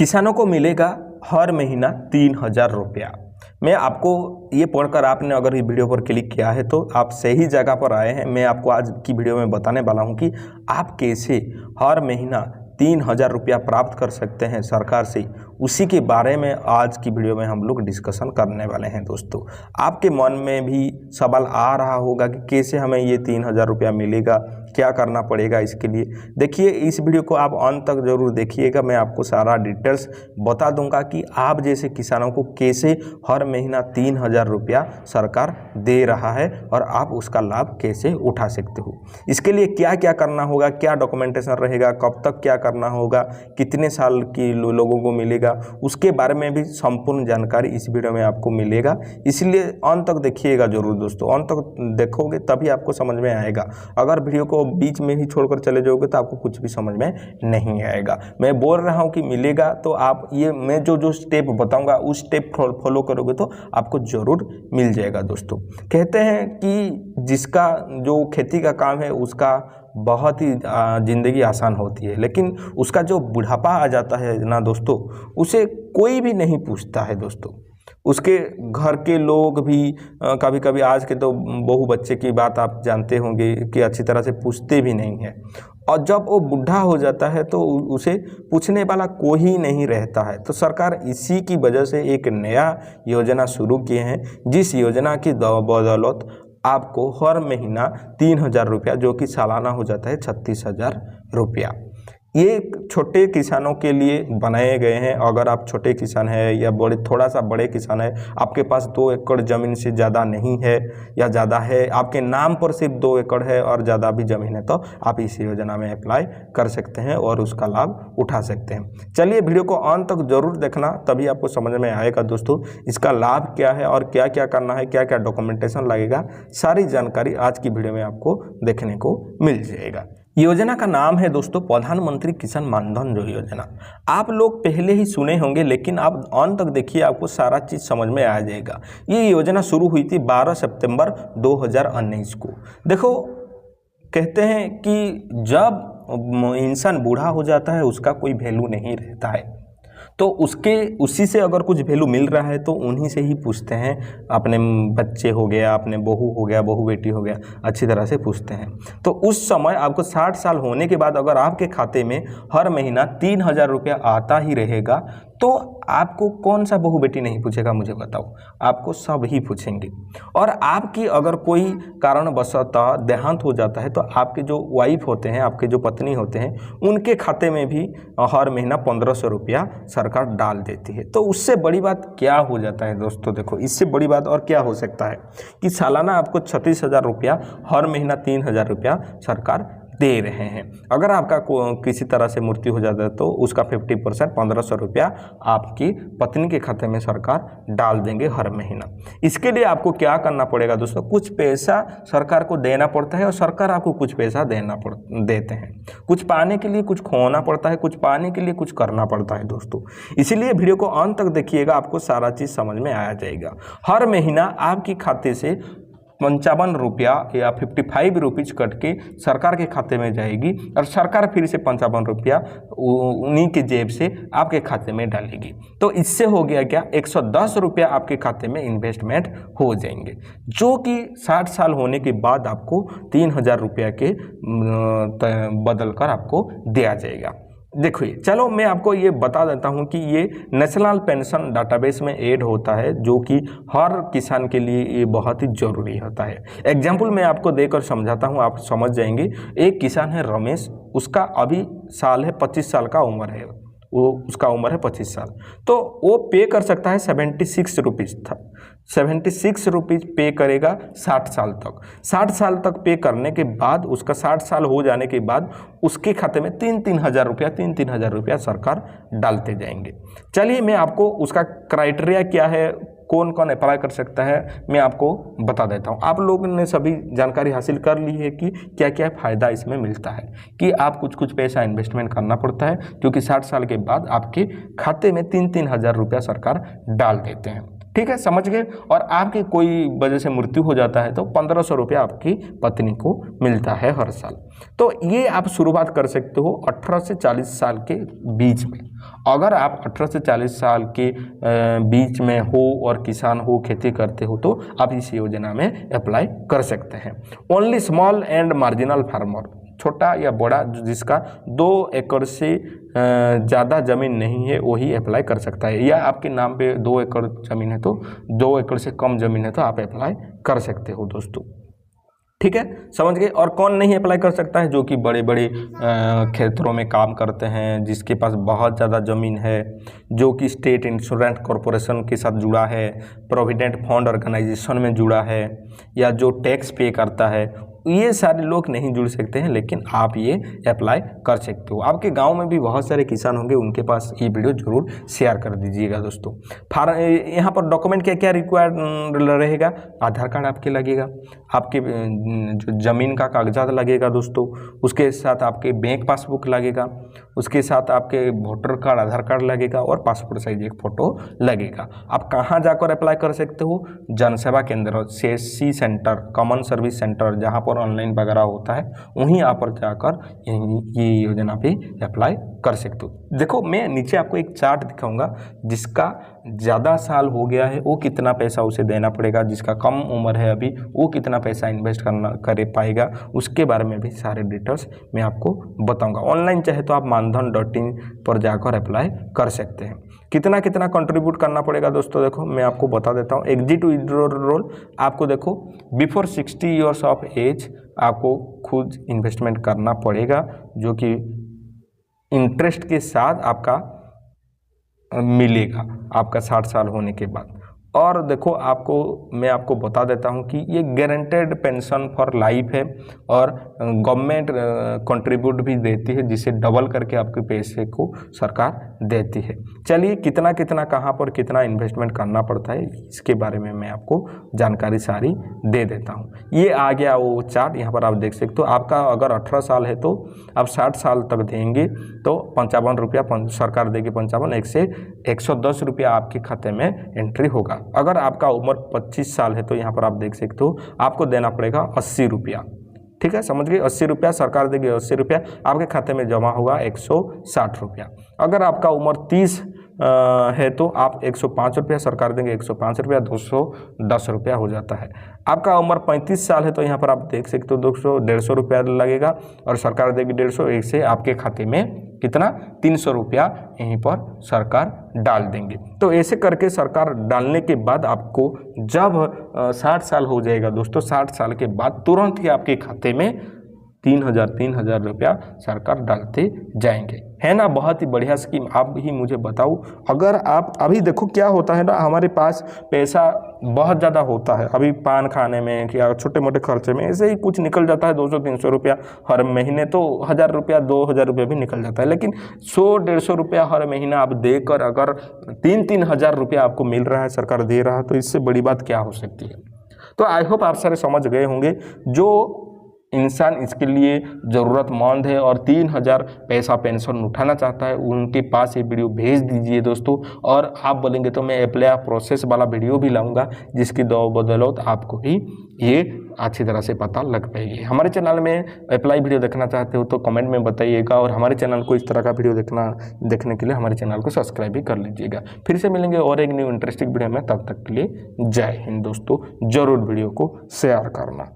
किसानों को मिलेगा हर महीना 3,000 रुपया। मैं आपको ये पढ़कर आपने अगर ये वीडियो पर क्लिक किया है तो आप सही जगह पर आए हैं। मैं आपको आज की वीडियो में बताने वाला हूँ कि आप कैसे हर महीना 3,000 रुपया प्राप्त कर सकते हैं सरकार से। उसी के बारे में आज की वीडियो में हम लोग डिस्कशन करने वाले हैं। दोस्तों, आपके मन में भी सवाल आ रहा होगा कि कैसे हमें ये 3,000 रुपया मिलेगा, क्या करना पड़ेगा इसके लिए। देखिए, इस वीडियो को आप अंत तक जरूर देखिएगा। मैं आपको सारा डिटेल्स बता दूंगा कि आप जैसे किसानों को कैसे हर महीना 3,000 रुपया सरकार दे रहा है और आप उसका लाभ कैसे उठा सकते हो। इसके लिए क्या क्या करना होगा, क्या डॉक्यूमेंटेशन रहेगा, कब तक क्या करना होगा, कितने साल की लोगों को मिलेगा, उसके बारे में भी संपूर्ण जानकारी इस वीडियो में आपको मिलेगा। इसलिए अंत तक देखिएगा जरूर दोस्तों। अंत तक देखोगे तभी आपको समझ में आएगा। अगर वीडियो को बीच में ही छोड़कर चले जाओगे तो आपको कुछ भी समझ में नहीं आएगा। मैं बोल रहा हूं कि मिलेगा तो आप ये मैं जो स्टेप बताऊंगा उस स्टेप फॉलो करोगे तो आपको जरूर मिल जाएगा। दोस्तों, कहते हैं कि जिसका जो खेती का काम है उसका बहुत ही ज़िंदगी आसान होती है, लेकिन उसका जो बुढ़ापा आ जाता है ना दोस्तों, उसे कोई भी नहीं पूछता है। दोस्तों, उसके घर के लोग भी कभी कभी, आज के तो बहू बच्चे की बात आप जानते होंगे कि अच्छी तरह से पूछते भी नहीं हैं। और जब वो बूढ़ा हो जाता है तो उसे पूछने वाला कोई नहीं रहता है। तो सरकार इसी की वजह से एक नया योजना शुरू किए हैं, जिस योजना की बदौलत आपको हर महीना 3,000 रुपया, जो कि सालाना हो जाता है 36,000 रुपया, ये छोटे किसानों के लिए बनाए गए हैं। अगर आप छोटे किसान हैं या थोड़ा सा बड़े किसान हैं, आपके पास 2 एकड़ ज़मीन से ज़्यादा नहीं है या ज़्यादा है, आपके नाम पर सिर्फ 2 एकड़ है और ज़्यादा भी ज़मीन है, तो आप इस योजना में अप्लाई कर सकते हैं और उसका लाभ उठा सकते हैं। चलिए, वीडियो को अंत तक जरूर देखना, तभी आपको समझ में आएगा दोस्तों इसका लाभ क्या है और क्या क्या करना है, क्या क्या डॉक्यूमेंटेशन लगेगा। सारी जानकारी आज की वीडियो में आपको देखने को मिल जाएगा। योजना का नाम है दोस्तों प्रधानमंत्री किसान मानधन योजना। आप लोग पहले ही सुने होंगे, लेकिन आप अंत तक देखिए, आपको सारा चीज़ समझ में आ जाएगा। ये योजना शुरू हुई थी 12 सितंबर 2019 को। देखो, कहते हैं कि जब इंसान बूढ़ा हो जाता है उसका कोई वैल्यू नहीं रहता है, तो उसी से अगर कुछ वैल्यू मिल रहा है तो उन्हीं से ही पूछते हैं। अपने बच्चे हो गया, अपने बहू हो गया, बहू बेटी हो गया, अच्छी तरह से पूछते हैं। तो उस समय आपको 60 साल होने के बाद अगर आपके खाते में हर महीना 3,000 रुपया आता ही रहेगा तो आपको कौन सा बहू बेटी नहीं पूछेगा, मुझे बताओ। आपको सब ही पूछेंगे। और आपकी अगर कोई कारणवशतः देहांत हो जाता है तो आपके जो वाइफ होते हैं, आपके जो पत्नी होते हैं, उनके खाते में भी हर महीना 1,500 रुपया सरकार डाल देती है। तो उससे बड़ी बात क्या हो जाता है दोस्तों, देखो, इससे बड़ी बात और क्या हो सकता है कि सालाना आपको 36,000 रुपया, हर महीना 3,000 रुपया सरकार दे रहे हैं। अगर आपका किसी तरह से मृत्यु हो जाता है तो उसका 50% 1,500 रुपया आपकी पत्नी के खाते में सरकार डाल देंगे हर महीना। इसके लिए आपको क्या करना पड़ेगा दोस्तों, कुछ पैसा सरकार को देना पड़ता है और सरकार आपको कुछ पैसा देते हैं। कुछ पाने के लिए कुछ खोना पड़ता है, कुछ पाने के लिए कुछ करना पड़ता है दोस्तों। इसीलिए वीडियो को अंत तक देखिएगा, आपको सारा चीज़ समझ में आ जाएगा। हर महीना आपके खाते से 55 रुपया या 55 रुपीज़ कट के सरकार के खाते में जाएगी और सरकार फिर से 55 रुपया उन्हीं के जेब से आपके खाते में डालेगी। तो इससे हो गया क्या, 110 रुपया आपके खाते में इन्वेस्टमेंट हो जाएंगे, जो कि 60 साल होने के बाद आपको 3,000 रुपया के बदल कर आपको दिया जाएगा। देखिए, चलो मैं आपको ये बता देता हूँ कि ये नेशनल पेंशन डाटाबेस में ऐड होता है, जो कि हर किसान के लिए ये बहुत ही ज़रूरी होता है। एग्जाम्पल मैं आपको देकर समझाता हूँ, आप समझ जाएंगे। एक किसान है रमेश, उसका अभी साल है 25 साल का उम्र है, उसका उम्र है 25 साल। तो वो पे कर सकता है 76 रुपीज़ था, 76 रुपीज़ पे करेगा 60 साल तक। 60 साल तक पे करने के बाद, उसका 60 साल हो जाने के बाद उसके खाते में 3,000 रुपया सरकार डालते जाएंगे। चलिए, मैं आपको उसका क्राइटेरिया क्या है, कौन कौन अप्लाई कर सकता है, मैं आपको बता देता हूँ। आप लोगों ने सभी जानकारी हासिल कर ली है कि क्या क्या फ़ायदा इसमें मिलता है, कि आप कुछ पैसा इन्वेस्टमेंट करना पड़ता है, क्योंकि 60 साल के बाद आपके खाते में 3,000 रुपया सरकार डाल देते हैं। ठीक है, समझ गए। और आपकी कोई वजह से मृत्यु हो जाता है तो 1500 रुपया आपकी पत्नी को मिलता है हर साल। तो ये आप शुरुआत कर सकते हो 18 से 40 साल के बीच में। अगर आप 18 से 40 साल के बीच में हो और किसान हो, खेती करते हो, तो आप इस योजना में अप्लाई कर सकते हैं। Only small and marginal farmer, छोटा या बड़ा जिसका 2 एकड़ से ज़्यादा ज़मीन नहीं है वही अप्लाई कर सकता है, या आपके नाम पे 2 एकड़ ज़मीन है तो 2 एकड़ से कम ज़मीन है तो आप अप्लाई कर सकते हो दोस्तों। ठीक है, समझ गए। और कौन नहीं अप्लाई कर सकता है? जो कि बड़े बड़े क्षेत्रों में काम करते हैं, जिसके पास बहुत ज़्यादा ज़मीन है, जो कि स्टेट इंश्योरेंस कॉरपोरेशन के साथ जुड़ा है, प्रोविडेंट फंड ऑर्गेनाइजेशन में जुड़ा है, या जो टैक्स पे करता है, ये सारे लोग नहीं जुड़ सकते हैं, लेकिन आप ये अप्लाई कर सकते हो। आपके गांव में भी बहुत सारे किसान होंगे, उनके पास ये वीडियो जरूर शेयर कर दीजिएगा दोस्तों। यहाँ पर डॉक्यूमेंट क्या क्या रिक्वायर्ड रहेगा? आधार कार्ड आपके लगेगा, आपके जो ज़मीन का कागजात लगेगा दोस्तों, उसके साथ आपके बैंक पासबुक लगेगा, उसके साथ आपके वोटर कार्ड, आधार कार्ड लगेगा, और पासपोर्ट साइज एक फ़ोटो लगेगा। आप कहाँ जाकर अप्लाई कर सकते हो? जनसेवा केंद्र, CSC centre, common service centre, जहाँ पर ऑनलाइन वगैरह होता है, वहीं आप पर जाकर ये योजना पे अप्लाई कर सकते हो। देखो, मैं नीचे आपको एक चार्ट दिखाऊंगा, जिसका ज़्यादा साल हो गया है वो कितना पैसा उसे देना पड़ेगा, जिसका कम उम्र है अभी वो कितना पैसा इन्वेस्ट कर पाएगा, उसके बारे में भी सारे डिटेल्स मैं आपको बताऊंगा। ऑनलाइन चाहे तो आप मानधन.in पर जाकर अप्लाई कर सकते हैं। कितना कितना कंट्रीब्यूट करना पड़ेगा दोस्तों, देखो मैं आपको बता देता हूँ। एग्जिट विड्रॉल आपको देखो बिफोर 60 ईयर्स ऑफ एज आपको खुद इन्वेस्टमेंट करना पड़ेगा, जो कि इंटरेस्ट के साथ आपका मिलेगा आपका 60 साल होने के बाद। और देखो, मैं आपको बता देता हूं कि ये गारंटेड पेंशन फॉर लाइफ है, और गवर्नमेंट कंट्रीब्यूट भी देती है, जिसे डबल करके आपके पैसे को सरकार देती है। चलिए, कितना कितना कहां पर कितना इन्वेस्टमेंट करना पड़ता है, इसके बारे में मैं आपको जानकारी सारी दे देता हूं। ये आ गया वो चार्ट, यहाँ पर आप देख सकते हो। आपका अगर 18 साल है तो आप 60 साल तक देंगे तो 55 रुपया सरकार देगी, 55 एक से 110 रुपया आपके खाते में एंट्री होगा। अगर आपका उम्र 25 साल है तो यहाँ पर आप देख सकते हो आपको देना पड़ेगा 80 रुपया। ठीक है, समझ गए। 80 रुपया सरकार देगी, 80 रुपया आपके खाते में जमा होगा 160 रुपया। अगर आपका उम्र 30 है तो आप 105 रुपया सरकार देंगे, 105 रुपया 210 रुपया हो जाता है। आपका उम्र 35 साल है तो यहाँ पर आप देख सकते हो 150 रुपया लगेगा, और सरकार देगी 150, एक से आपके खाते में कितना 300 रुपया यहीं पर सरकार डाल देंगे। तो ऐसे करके सरकार डालने के बाद आपको जब 60 साल हो जाएगा दोस्तों, 60 साल के बाद तुरंत ही आपके खाते में 3,000 रुपया सरकार डालते जाएंगे। है ना, बहुत ही बढ़िया स्कीम। आप ही मुझे बताओ, अगर आप अभी देखो क्या होता है ना, हमारे पास पैसा बहुत ज़्यादा होता है, अभी पान खाने में या छोटे मोटे खर्चे में ऐसे ही कुछ निकल जाता है 200-300 रुपया हर महीने, तो 1,000 रुपया 2,000 रुपया भी निकल जाता है। लेकिन 100-150 रुपया हर महीना आप देकर अगर 3-3 हज़ार रुपया आपको मिल रहा है, सरकार दे रहा है, तो इससे बड़ी बात क्या हो सकती है। तो आई होप आप सारे समझ गए होंगे। जो इंसान इसके लिए ज़रूरतमंद है और 3,000 पैसा पेंशन उठाना चाहता है, उनके पास ये वीडियो भेज दीजिए दोस्तों। और आप बोलेंगे तो मैं अप्लाई प्रोसेस वाला वीडियो भी लाऊंगा, जिसकी बदौलत आपको भी ये अच्छी तरह से पता लग पाएगी। हमारे चैनल में अप्लाई वीडियो देखना चाहते हो तो कमेंट में बताइएगा, और हमारे चैनल को इस तरह का वीडियो देखने के लिए हमारे चैनल को सब्सक्राइब भी कर लीजिएगा। फिर से मिलेंगे और एक न्यू इंटरेस्टिंग वीडियो में, तब तक के लिए जय हिंद दोस्तों। जरूर वीडियो को शेयर करना।